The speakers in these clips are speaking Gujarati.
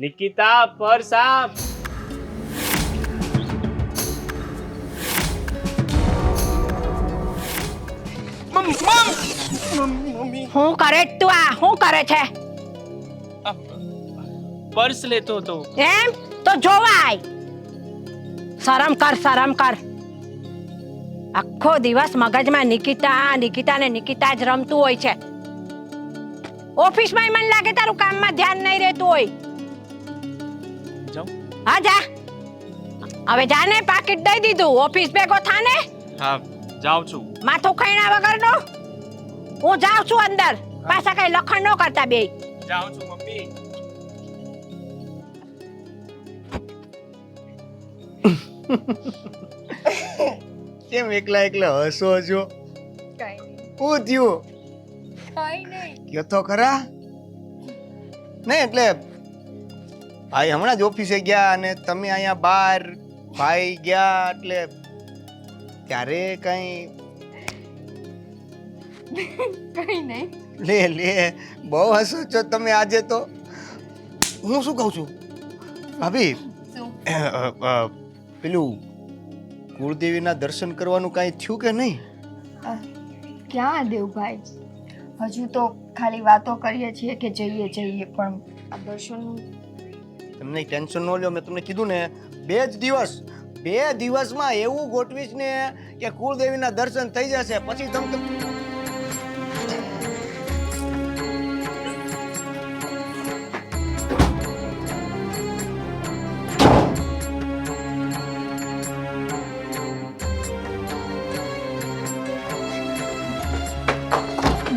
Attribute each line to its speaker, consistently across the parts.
Speaker 1: નિકિતા પર્સ આપ.
Speaker 2: હું કરે તું? આ શું કરે છે?
Speaker 1: પર્સ લેતો હતો.
Speaker 2: એમ તો જોવાય. શરમ કર, શરમ કર. આખો દિવસ મગજમાં નિકિતા નિકિતા ને નિકિતા જ રમતું હોય છે. ઓફિસમાં મને લાગે તારું કામમાં ધ્યાન નહીં રહેતું હોય.
Speaker 1: જાઉં?
Speaker 2: હા જા. હવે જા ને, પાકીટ દઈ દીધું. ઓફિસ ભેગો થા ને.
Speaker 1: હા, જાઉં છું.
Speaker 2: માથું ખૈણા વગરનો. હું જાઉં છું અંદર. પાછા કઈ લખણ ન કરતા બે.
Speaker 1: જાઉં છું મમ્મી.
Speaker 3: કેમ એકલા એકલા હસો છો?
Speaker 4: કઈ નહીં.
Speaker 3: શું થયું?
Speaker 4: કઈ નહીં.
Speaker 3: કયો તો ખરા. નહીં એટલે ભાઈ હમણાં જ ઓફિસે ગયા અને તમે અહીંયા બહાર ભાઈ ગયા એટલે ત્યારે કઈ
Speaker 4: કઈ નહીં.
Speaker 3: લે લે બહુ હસો છો તમે આજે તો. હું શું કહું છું ભાભી,
Speaker 4: શું?
Speaker 3: પેલું કુળદેવીના દર્શન કરવાનું કાંઈ થયું કે નહીં?
Speaker 4: ક્યાં દેવભાઈ, હજુ તો ખાલી વાતો કરીએ છીએ કે જઈએ જઈએ, પણ આ દર્શનનું
Speaker 3: તમને ટેન્શન ન લ્યો. મેં તમને કીધું ને, 2 દિવસમાં એવું ગોઠવીશ ને કે કુળદેવીના દર્શન થઈ જશે. પછી તમે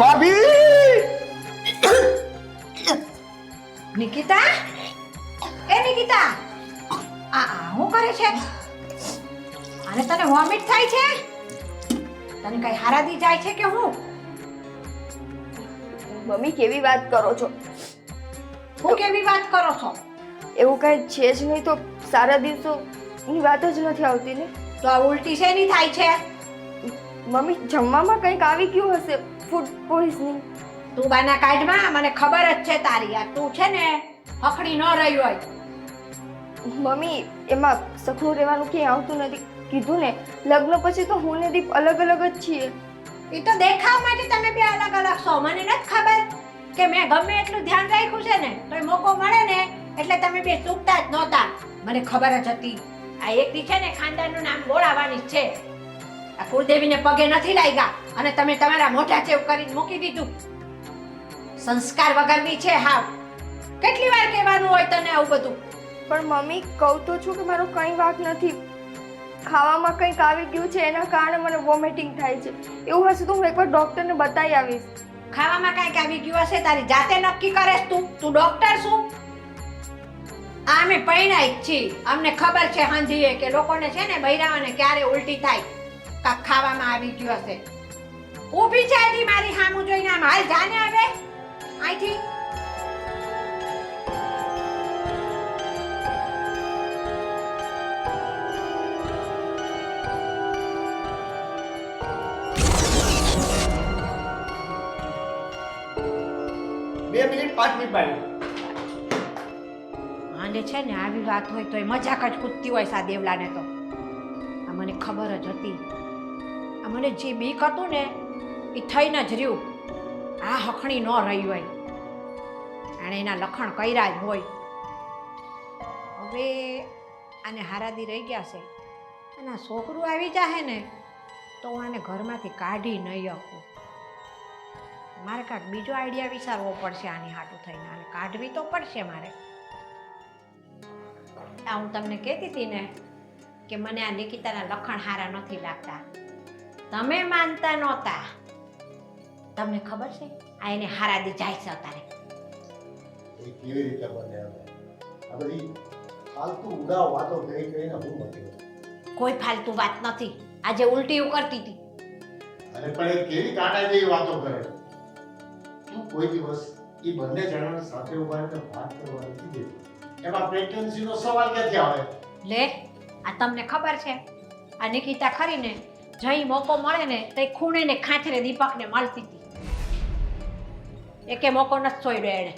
Speaker 3: ભાભી
Speaker 2: નિકિતા, એ નિકિતા, આ શું કરે છે? અને તને વોમિટ થાય છે? તને કઈ હારાદી જાય છે કે હું?
Speaker 4: મમ્મી કેવી વાત કરો છો?
Speaker 2: હું કેવી વાત કરો છો?
Speaker 4: એવું કઈ છે જ નહીં તો સારા દિવસોની વાત જ નથી આવતી ને.
Speaker 2: તો આ ઉલટી શેની થાય છે?
Speaker 4: મમ્મી જમવામાં કંઈક આવી ગયું હશે, ફૂડ પોઈઝનિંગ.
Speaker 2: તું બાના કાઢમાં, મને ખબર જ છે તારી. આ તું છે ને હખડી ન રહી હોય.
Speaker 4: મમ્મી એમાં સખનું રહેવાનું ક્યાંય આવતું નથી. કીધું ને, લગ્ન પછી તો હું ને દીપ અલગ અલગ જ છીએ.
Speaker 2: એ તો દેખાવ માટે તમે બે અલગ અલગ છો. મને નથી ખબર કે મેં ગમે એટલું ધ્યાન રાખ્યું છે ને તોય મોકો મળે ને એટલે તમે બે ચૂકતા જ નહોતા. મને ખબર જ હતી આ એકથી છે ને ખાનદાનનું નામ બોલાવવાની જ છે. આ કુળદેવીને પગે નથી લાગ્યા અને તમે તમારા મોઢા ચેવ કરીને મૂકી દીધું. સંસ્કાર વગરની છે હાવ. કેટલી વાર કહેવાનું હોય તને આવું બધું?
Speaker 4: પણ મમ્મી કહું તો છું કે મારો કંઈ વાંક નથી. ખાવામાં કંઈક આવી ગયું છે એના કારણે મને વોમિટિંગ થાય છે. એવું હશે તો હું એકવાર ડોક્ટરને બતાવી આવીશ.
Speaker 2: ખાવામાં કાંઈક આવી ગયું હશે, તારી જાતે નક્કી કરેશ તું? તું ડોક્ટર શું? અમે પૈણાઈ જ છીએ. અમને ખબર છે હંધીએ કે લોકોને છે ને બૈરાવાને ક્યારે ઉલટી થાય. કાંક ખાવામાં આવી ગયું હશે. ઊભી છે હજી મારી સામું જોઈને. આમ હાલ જાને હવે અહીંથી.
Speaker 3: બે મિનિટ 5 મિનિટ બાકી.
Speaker 2: આને છે ને આવી વાત હોય તો એ મજાક જ કૂદતી હોય સા દેવલાને તો. આ મને ખબર જ હતી. આ મને જે બીક હતું ને એ થઈને જ રહ્યું. આ હખણી ન રહી હોય. આણે એના લખણ કર્યા જ હોય. હવે આને હારાદી રહી ગયા છે અને આ છોકરું આવી જાહે ને તો હું આને ઘરમાંથી કાઢી નહીં શકું. મારે કાંઈક બીજો આઈડિયા વિચારવો પડશે આની હાટું થઈને. આને કાઢવી તો પડશે મારે. આ હું તમને કહેતી હતી ને કે મને આ નિકિતાના લખણ હારા નથી લાગતા. તમે માનતા નહોતા. તમને ખબર છે આ એને હારાદી જાય છે અત્યારે.
Speaker 5: એ કેવી રીતે બને હવે? આ બધી ફાલતુ ઉડા વાતો કરી કરીને હું મટ્યો.
Speaker 2: કોઈ ફાલતુ વાત નથી. આજે ઉલટી કરતી હતી.
Speaker 5: અને પણ એ કેવી કાંટા જેવી વાતો કરે. તું કોઈ દિવસ એ બંને જણાને સાથે ઉભા રહીને વાત કરવા નથી દેતી. એમાં પ્રેગ્નન્સીનો સવાલ ક્યાંથી આવે?
Speaker 2: લે, આ તમને ખબર છે આ નિકિતા ખરીને જઈ મોકો મળે ને તે ખૂણે ને ખાંચરે દીપકને મળતી હતી. એકે મોકો નથી છોડ્યો એણે.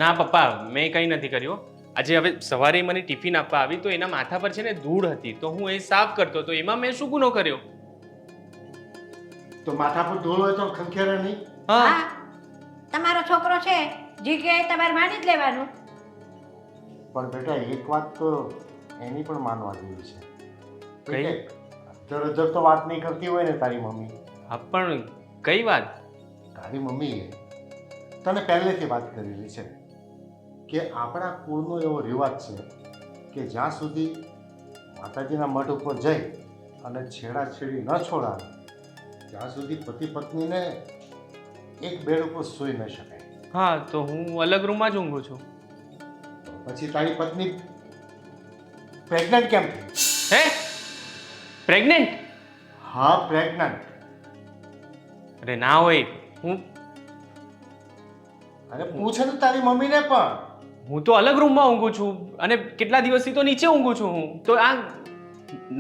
Speaker 1: ના પપ્પા, મેં કંઈ નથી કર્યું. આજે હવે સવારે મને ટિફિન આપવા આવી તો એના માથા પર છે ને ધૂળ હતી તો હું એ સાફ કરતો તો એમાં મેં શું ગુનો કર્યો?
Speaker 5: તો માથા પર ધૂળ હોય તો ખંખેરે નહીં.
Speaker 1: હા
Speaker 2: હા તમારો છોકરો છે જી કે તમારે માની જ લેવાનું.
Speaker 5: પણ બેટા એક વાત તો એની પણ માનવા જેવી છે.
Speaker 1: કઈ?
Speaker 5: અધર તો વાત નહીં કરતી હોય ને તારી મમ્મી.
Speaker 1: હા પણ કઈ વાત?
Speaker 5: તારી મમ્મીએ તને પહેલેથી વાત કરેલી છે કે આપણા કુળનો એવો રિવાજ છે કે જ્યાં સુધી માતાજીના મઠ ઉપર જઈ અને છેડાછેડી ન છોડાવે ત્યાં સુધી પતિ પત્નીને એક બેડ ઉપર સૂઈ ન શકાય.
Speaker 1: હા તો હું અલગ રૂમમાં જ ઊંઘું છું.
Speaker 5: પછી તારી પત્ની પ્રેગ્નન્ટ કેમ થઈ?
Speaker 1: હે પ્રેગ્નેન્ટ?
Speaker 5: હા પ્રેગ્નન્ટ.
Speaker 1: અરે ના હોય, હું
Speaker 5: અરે પૂછે તો તારી મમ્મીને પણ.
Speaker 1: હું તો અલગ રૂમમાં ઊંઘું છું અને કેટલા દિવસથી તો નીચે ઊંઘું છું હું તો આ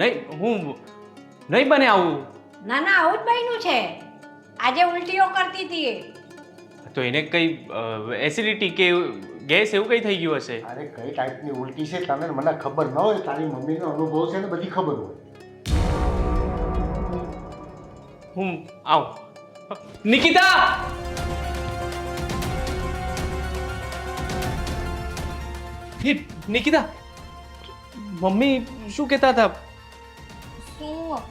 Speaker 1: નહીં બને આવું.
Speaker 2: ના ના આવું જ બન્યું છે. આજે ઉલટીઓ કરતી હતી એ.
Speaker 1: તો એને કઈ એસિડિટી કે ગેસ એવું કઈ થઈ ગયું હશે.
Speaker 5: અરે કઈ ટાઈપની ઉલટી છે તને મને ખબર ન હોય, તારી મમ્મીનો અનુભવ છે ને બધી ખબર હોય.
Speaker 1: હું આવ નિકિતા! નિકિતા, મમ્મી શું કહેતા હતા?
Speaker 4: શું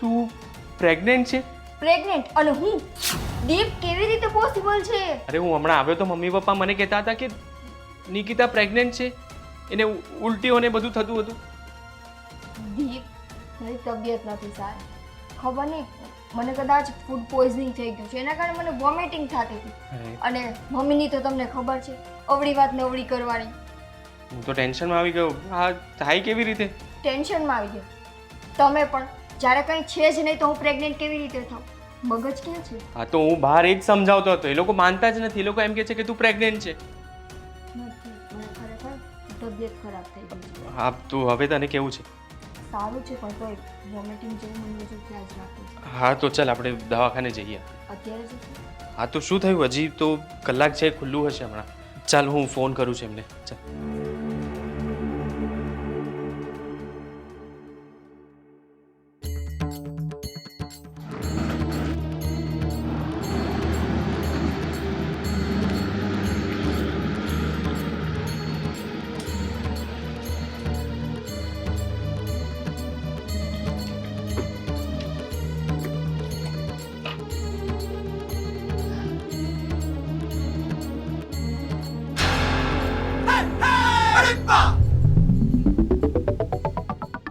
Speaker 1: તું પ્રેગ્નેન્ટ છે?
Speaker 4: પ્રેગ્નેન્ટ? અને હું દીપ કેવી રીતે પોસિબલ છે?
Speaker 1: અરે હું હમણાં આવ્યો તો મમ્મી પપ્પા મને કહેતા હતા કે નિકિતા પ્રેગ્નેન્ટ છે, એને ઉલટીઓ ને બધું થતું હતું.
Speaker 4: દીપ મારી તબિયત નથી સારી, ખબર નહીં મને કદાચ ફૂડ પોઈઝનિંગ થઈ ગયું છે એના કારણે મને વોમિટિંગ થતી હતી. અને મમ્મીની તો તમને ખબર છે અવળી વાત ને અવળી કરવાની.
Speaker 1: હું તો ટેન્શનમાં આવી ગયો. આ થાય કેવી રીતે?
Speaker 4: ટેન્શનમાં આવી ગયો તમે પણ. જ્યારે કંઈ છે જ નહીં તો હું પ્રેગ્નેન્ટ કેવી રીતે થાઉં? મગજ ક્યાં છે?
Speaker 1: હા તો હું બહાર એ જ સમજાવતો હતો, એ લોકો માનતા જ નથી. એ લોકો એમ કહે છે કે તું પ્રેગ્નેન્ટ છે.
Speaker 4: નથી, મને ખરેખર તબિયત ખરાબ થઈ ગઈ છે.
Speaker 1: હા તું હવે તને કેવું છે?
Speaker 4: સારું છે પણ તોય વોમિટિંગ જેવું મને બધું ખ્યાલ જ રાખું છું.
Speaker 1: હા તો ચાલ આપણે દવાખાને જઈએ.
Speaker 4: અત્યારે જ
Speaker 1: હા તો શું થયું? હજી તો કલાક છે, ખુલ્લું હશે હમણાં. ચાલ હું ફોન કરું છું એમને. ચાલ.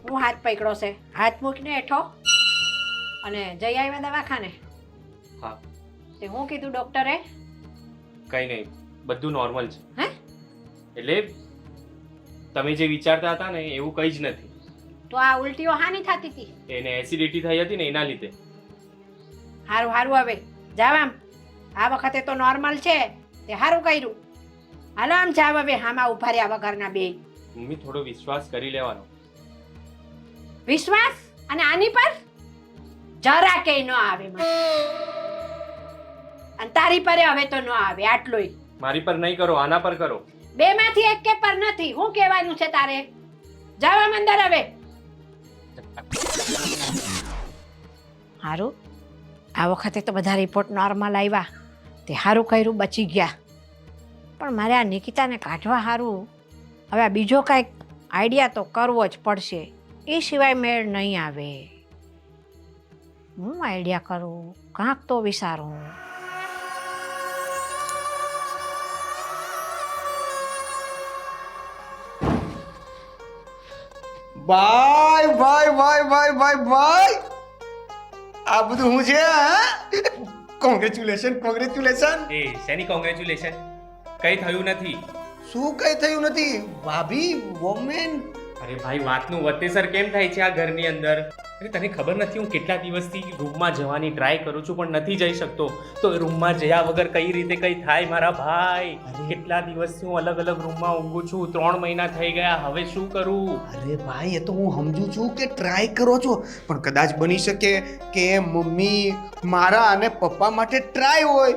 Speaker 2: હું હાથ પકડ્યો છે, હાથ મૂકીને હેઠો અને જઈ આવ્યા દવાખાને.
Speaker 1: હા
Speaker 2: તે હું કીધું ડોક્ટરે?
Speaker 1: કંઈ નહીં, બધું નોર્મલ છે.
Speaker 2: હે?
Speaker 1: એટલે તમે જે વિચારતા હતા ને એવું કંઈ જ નથી.
Speaker 2: તો આ ઉલટીઓ હાની થતી હતી?
Speaker 1: એને એસિડિટી થઈ હતી ને એના લીધે.
Speaker 2: હારું હારું હવે જાવ આમ. આ વખતે તો નોર્મલ છે તે હારું કર્યું. હાલો આમ જાવ હવે. હામાં ઉભા રહ્યા વગરના બે.
Speaker 1: મમ્મી થોડો વિશ્વાસ કરી લેવાનો.
Speaker 2: વિશ્વાસ? અને આની પર જરા કે ન આવે મને. અને તારી પરે હવે તો ન આવે આટલોય.
Speaker 1: મારી પર નહીં કરો, આના પર કરો.
Speaker 2: બે માંથી એક કે પર નથી. શું કહેવાનું છે તારે? જાવ આમ અંદર હવે. હારું આ વખતે તો બધા રિપોર્ટ નોર્મલ આવ્યા તે હારું કર્યું, બચી ગયા. પણ મારે આ નિકિતાને કાઢવા હારું હવે આ બીજો કાંઈક આઈડિયા તો કરવો જ પડશે. એ સિવાય મેળ નહીં આવે. હું આઈડિયા કરું, કાંક તો વિચારું.
Speaker 3: ભાઈ ભાઈ ભાઈ ભાઈ ભાઈ ભાઈ, આ બધું હું છે? Congratulation congratulation.
Speaker 1: એ શેની કોંગ્રેચ્યુલેશન? કંઈ થયું નથી.
Speaker 3: શું કઈ થયું નથી? ભાભી વોમેન.
Speaker 1: અરે ભાઈ વાતનું વતેસર કેમ થાય છે આ ઘરની અંદર? અરે તને ખબર નથી હું કેટલા દિવસથી રૂમમાં જવાની ટ્રાય કરું છું પણ નથી જઈ શકતો. તો રૂમમાં જયા વગર કઈ રીતે કઈ થાય મારા ભાઈ? કેટલા દિવસથી હું અલગ અલગ રૂમમાં ઊંઘું છું. 3 મહિના થઈ ગયા, હવે શું કરું?
Speaker 3: અરે ભાઈ એ તો હું સમજુ છું કે ટ્રાય કરો છો, પણ કદાચ બની શકે કે મમ્મી મારા અને પપ્પા માટે ટ્રાય હોય.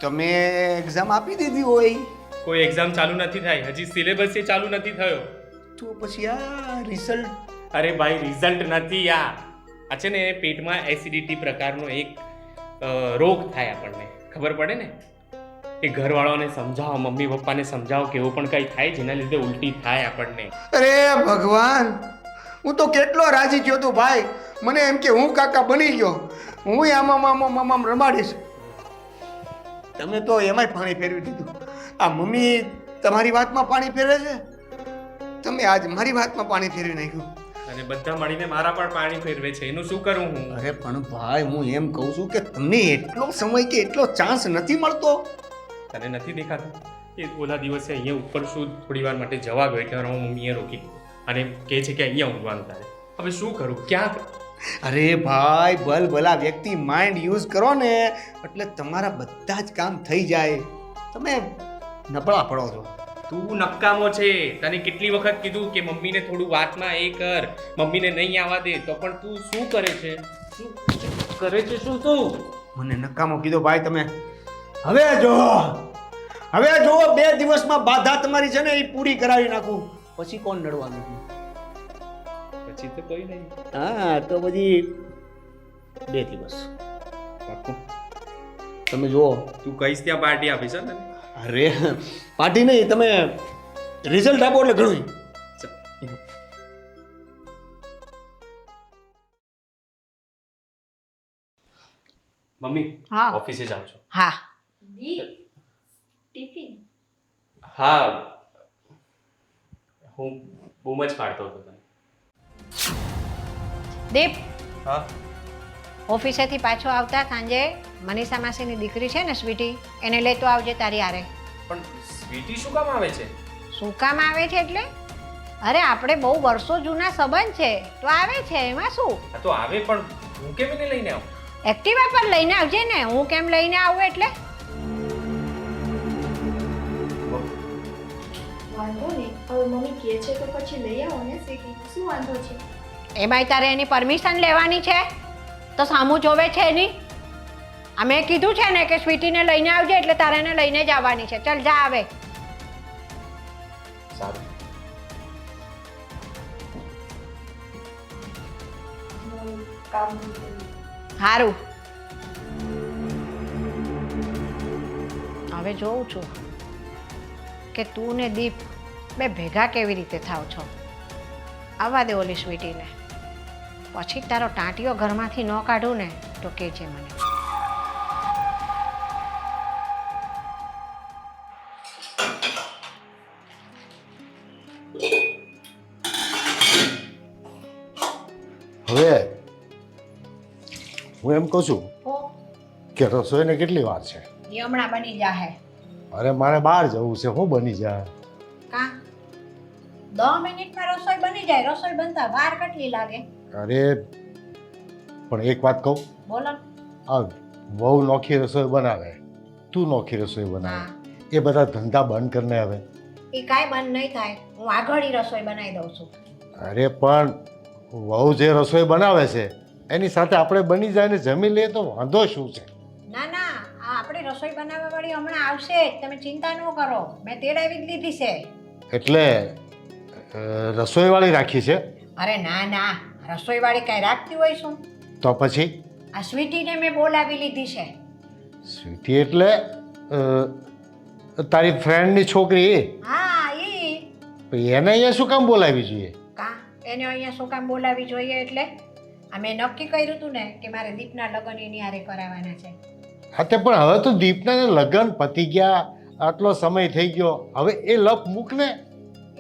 Speaker 3: તમે એક્ઝામ આપી દીધી હોય.
Speaker 1: કોઈ એક્ઝામ ચાલુ નથી થઈ, હજી સિલેબસ એ ચાલુ નથી થયો.
Speaker 3: તો પછી આ રિઝલ્ટ
Speaker 1: અરે ભાઈ રિઝલ્ટ નથી આ છે ને પેટમાં એસિડિટી પ્રકારનો એક રોગ થાય આપણને ખબર પડે ને એ ઘરવાળાને સમજાવો, મમ્મી પપ્પાને સમજાવો કે એવું પણ કંઈ થાય જેના લીધે ઉલટી થાય આપણને.
Speaker 3: અરે ભગવાન, હું તો કેટલો રાજી થયો તું ભાઈ. મને એમ કે હું કાકા બની ગયો, હું આમાં રમાડીશ. તમે તો એમાંય પાણી ફેરવી દીધું. આ મમ્મી તમારી વાતમાં પાણી ફેરવે છે, તમે આજ મારી વાતમાં પાણી ફેરવી નાખ્યું.
Speaker 1: અને બધા મળીને મારા પણ પાણી ફેરવે છે, એનું શું કરું હું?
Speaker 3: અરે પણ ભાઈ, હું એમ કહું છું કે તમને એટલો સમય કે એટલો ચાન્સ નથી મળતો.
Speaker 1: તને નથી દેખાતું કે ઓલા દિવસે અહીંયા ઉપર શું થોડી વાર માટે જવા ગયો એટલે મારા મમ્મીએ રોકી અને કહે છે કે અહીંયા ઊંઘવાનું તારે. હવે શું કરું, ક્યાં?
Speaker 3: અરે ભાઈ, ભલા વ્યક્તિ માઇન્ડ યુઝ કરો ને એટલે તમારા બધા જ કામ થઈ જાય. તમે નબળા પડો છો.
Speaker 1: તું નકામો છે. તને કેટલી વખત કીધું કે મમ્મીને થોડું વાતમાં એ કર, મમ્મીને નહીં આવવા દે, તો પણ તું શું કરે છે? શું કરે છે શું તું?
Speaker 3: મને નકામો કીધો ભાઈ તમે. હવે જો 2 દિવસમાં બાધા તમારી છે ને એ પૂરી કરાવી નાખું, પછી કોણ નડવાનું?
Speaker 1: પછી તો કોઈ નહીં.
Speaker 3: હા, તો પછી 2 દિવસ
Speaker 1: પાક્કું?
Speaker 3: તમે જુઓ.
Speaker 1: તું કહીશ ત્યાં પાર્ટી આપીશ ને?
Speaker 3: અરે પાર્ટી નહીં, તમે રિઝલ્ટ આપો એટલે ઘણું.
Speaker 1: મમ્મી
Speaker 2: હા.
Speaker 1: ઓફિસે જાઉં છું.
Speaker 2: હા
Speaker 4: ટિફિન
Speaker 1: હા, હું બૂમ જ પાડતો હતો તને.
Speaker 2: દીપ,
Speaker 1: હા
Speaker 2: ઓફિસેથી પાછો આવતા સાંજે મનીષા માસીની દીકરી છે ને સ્વીટી, એને લેતો આવજે તારી હારે.
Speaker 1: પણ સ્વીટી શું કામ આવે છે?
Speaker 2: શું કામ આવે છે એટલે? અરે આપણે બહુ વર્ષો જૂના સંબંધ છે તો આવે છે, એમાં શું?
Speaker 1: આ તો આવે પણ હું કેમ એને લઈને આવું?
Speaker 2: એક્ટિવા પર લઈને આવજે ને. હું કેમ લઈને આવું એટલે?
Speaker 4: વાંધો નહીં, હવે મમ્મી કહે છે તો પછી લઈ આવો ને સ્વીટી, શું વાંધો છે?
Speaker 2: એમાંય તારે એની પરમિશન લેવાની છે તો સામું જોવે છે એની. આ મેં કીધું છે ને કે સ્વીટીને લઈને આવજે એટલે તારે એને લઈને જ આવવાની છે. ચાલ જા આવે.
Speaker 1: સારું.
Speaker 4: કામ
Speaker 2: સારું. હવે જોઉં છું કે તું ને દીપ બે ભેગા કેવી રીતે થાવ છો. આવવા દે ઓલી સ્વીટીને, પછી તારો ટાંટિયો ઘરમાંથી ન કાઢું ને તો કહેજે મને.
Speaker 5: હવે હું એમ કહું છું કે રસોઈને કેટલી વાર છે?
Speaker 2: એ હમણાં બની જાહે.
Speaker 5: અરે મારે બહાર જવું છે, હું બની જાય?
Speaker 2: કા 10 મિનિટમાં રસોઈ બની જાય? રસોઈ બનતા વાર કેટલી લાગે?
Speaker 5: અરે પણ એક વાત કહું,
Speaker 2: બોલો.
Speaker 5: આ વહુ નોખી રસોઈ બનાવે, તું નોખી રસોઈ બનાવે, એ બધા ધંધા બંધ કરીને હવે.
Speaker 2: એ કાંઈ બંધ નહીં થાય, હું આગળની રસોઈ બનાવી દઉં છું.
Speaker 5: અરે પણ વહુ જે રસોઈ બનાવે છે એની સાથે આપણે બની જાય ને જમી લઈએ તો વાંધો શું છે?
Speaker 2: ના ના, આ આપણી રસોઈ બનાવવા વાળી હમણાં આવશે જ, તમે ચિંતા ન કરો. મેં તેડાવી જ લીધી છે.
Speaker 5: એટલે રસોઈવાળી રાખી છે?
Speaker 2: અરે ના ના, રસોઈવાળી કાંઈ રાખતી હોય શું?
Speaker 5: તો પછી
Speaker 2: આ સ્વીટીને મેં બોલાવી લીધી છે.
Speaker 5: સ્વીટી એટલે તારી ફ્રેન્ડની છોકરી?
Speaker 2: હા ઈ.
Speaker 5: એને અહીંયા શું કામ બોલાવી જોઈએ?
Speaker 2: કા એને અહીંયા શું કામ બોલાવી જોઈએ એટલે? આ મેં નક્કી કર્યું હતું ને કે મારે દીપના લગ્ન એની હારે કરાવવાના છે.
Speaker 5: હા તે પણ હવે તો દીપના લગ્ન પતી ગયા, આટલો સમય થઈ ગયો, હવે એ લપ મૂક ને.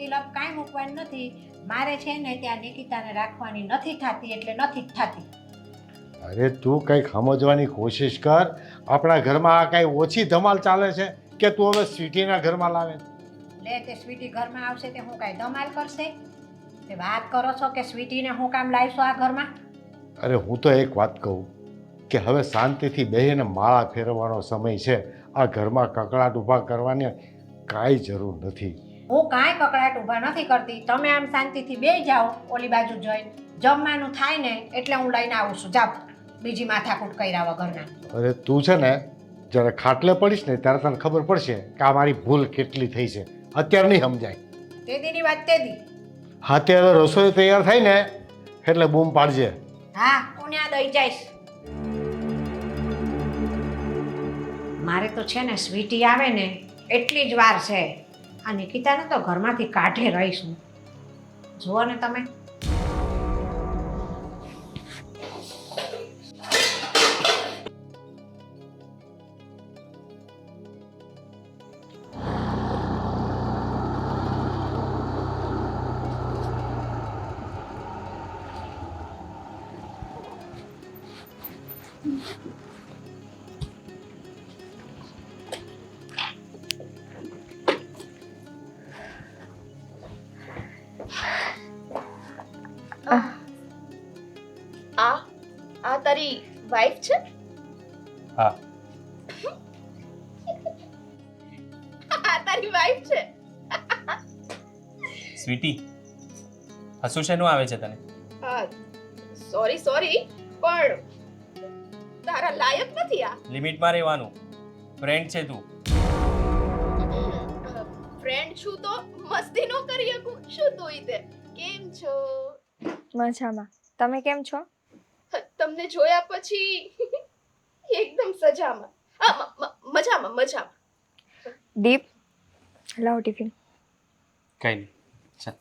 Speaker 2: એ લપ કાંઈ મૂકવાની નથી. મારે છે ને ત્યાં નિકિતાને રાખવાની નથી થતી એટલે નથી જ થતી.
Speaker 5: અરે તું કંઈક સમજવાની કોશિશ કર. આપણા ઘરમાં આ કાંઈ ઓછી ધમાલ ચાલે છે કે તું હવે સ્વીટીના ઘરમાં લાવે?
Speaker 2: લે તે સ્વીટી ઘરમાં આવશે તે હું કાંઈ ધમાલ કરશે? તે વાત કરો છો કે સ્વીટીને હું કામ લાવીશું આ ઘરમાં?
Speaker 5: અરે હું તો એક વાત કહું કે હવે શાંતિથી બેહીને માળા ફેરવવાનો સમય છે. આ ઘરમાં કકળાટ ઊભા કરવાની કાંઈ જરૂર નથી.
Speaker 2: હું કાંઈ કકડાટ ઊભા નથી કરતી. તમે આમ શાંતિથી બેસી જાઓ ઓલી બાજુ જઈને. જમવાનું થાય ને એટલે હું લઈને આવું છું. જાઓ, બીજી માથાકૂટ કર્યા વગરના.
Speaker 5: અરે તું છે ને જ્યારે ખાટલે પડીશ ને ત્યારે તને ખબર પડશે કે આ મારી ભૂલ કેટલી થઈ છે. અત્યારે નહીં સમજાય.
Speaker 2: તે દીની વાત તે દી.
Speaker 5: હા ત્યારે રસોઈ તૈયાર થાય ને એટલે બૂમ પાડજે.
Speaker 2: હા હું ત્યાં દઈ જઈશ. મારે તો છે ને સ્વીટી આવે ને એટલી જ વાર છે. આ નિકિતાને તો ઘરમાંથી કાઢે રહીશું. જુઓ ને તમે.
Speaker 4: આ તારી વાઈફ છે?
Speaker 1: હા.
Speaker 4: આ તારી વાઈફ છે?
Speaker 1: સ્વીટી, હસું શેનું આવે છે તને?
Speaker 4: સોરી પણ તારા લાયક નથી આ.
Speaker 1: લિમિટમાં રહેવાનું. ફ્રેન્ડ છે તું.
Speaker 4: ફ્રેન્ડ છું તો મસ્તી નો કરી શકું. શું તું ઈતે કેમ છો? મજામાં. તમે કેમ છો? તમને જોયા પછી એકદમ સજામાં. મજામાં. દીપ લાવ ટિફિન.
Speaker 1: કઈ નહીં. ચાલ.